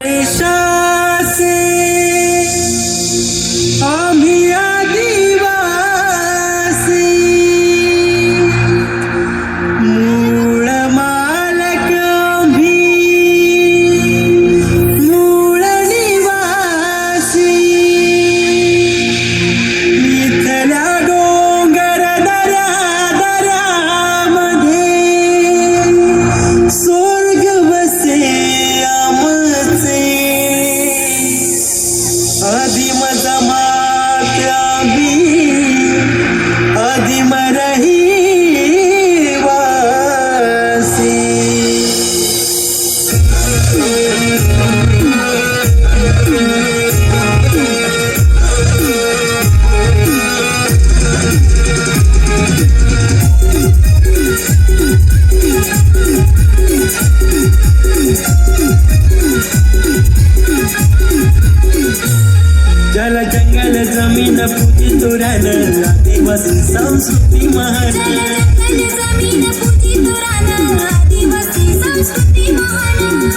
देशाचे आम्ही आदिवासी मूळ मालक आम्ही मूळ निवासी इथल्या डोंगर दऱ्या दऱ्यामध्ये स्वर्ग वसे आमचे आदिम जमात आम्ही आदिम रहिवासी जल जंगल जमीन पूजी तुरान आदिवासी संस्कृती महान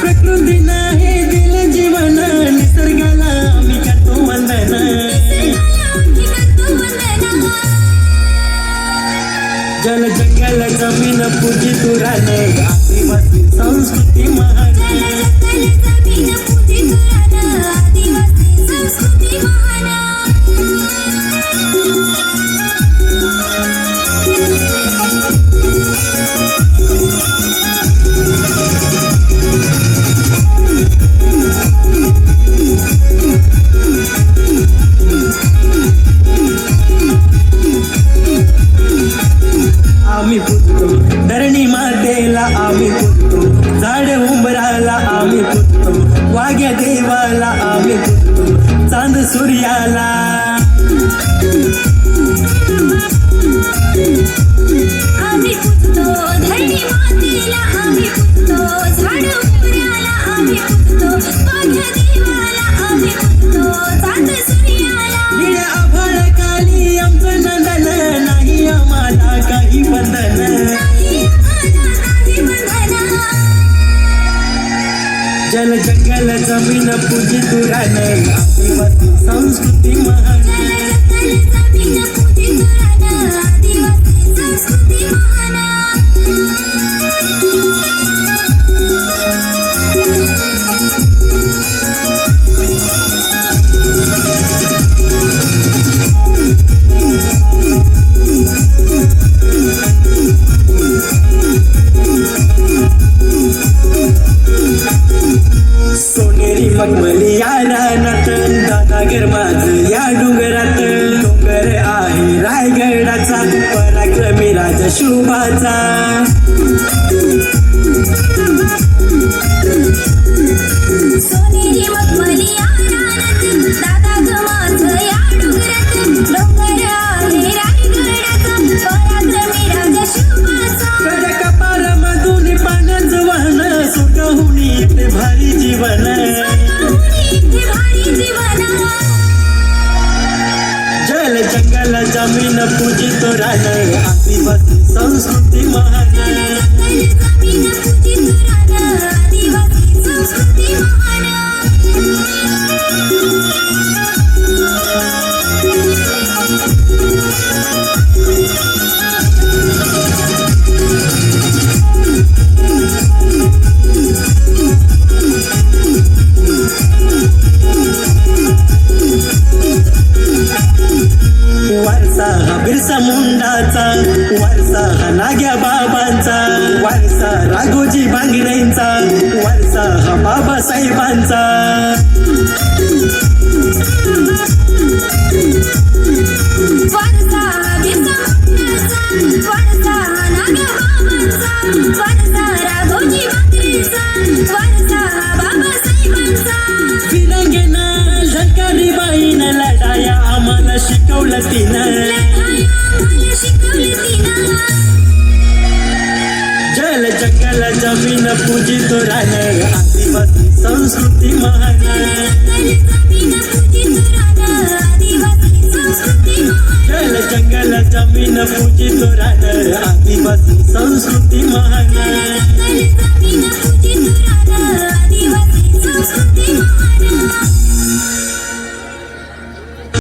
प्रकृती नाही दिल जीवन निसर्गाला आम्ही करतो वंदन जल जंगल जमीन पूजी तुरान आदिवासी संस्कृती महान आम्ही पुजतो धरणी मातेला आम्ही पुजतो झाड उंबराला आम्ही पुजतो वाघ्या देवाला आम्ही पुजतो चांद सूर्याला आम्ही पुजतो धरणी मातेला आम्ही पुजतो झाड उंबराला आम्ही पुजतो वाघ्या देवाला आम्ही पुजतो चांद सूर्याला निळ्या आभाळाखाली आमचं नंदन नाही आम्हाला काही बंधन जल जंगल जमीन पूजी तुरान आदिवासी संस्कृती महान सोनेरी मखमली या रानात दादागर माझ या डोंगरात डोंगर आहे रायगडाचा पराक्रमी राजा शुभाचा सोनेरी मखमली या रानात दादा गमाच या डोंगरात डोंगर आहे रायगडाचा पराक्रमी राजा शुभाचा गड कपारामधून पाण्याचं वाहन सुटहून येते भारी जीवन जल जंगल जमीन पूजित रान आदिवासी संस्कृती महान वारसा हा बिरसा मुंडाचा वारसा हा नाग्या बाबांचा वारसा राघोजी बांगरेंचा वारसा हा बाबासाहेबांचा वारसा बिरसा मुंडाचा वारसा नाग्या बाबांचा वारसा राघोजी बांगरेंचा वारसा बाबासाहेबांचा फिरंगेना झंकारी बाईन लढाया आम्हाला शिकवलं तिनं जल जंगल जमीन पूजित रान आदिवासी संस्कृती महान जल जंगल जमीन पूजित रान आदिवासी संस्कृती महान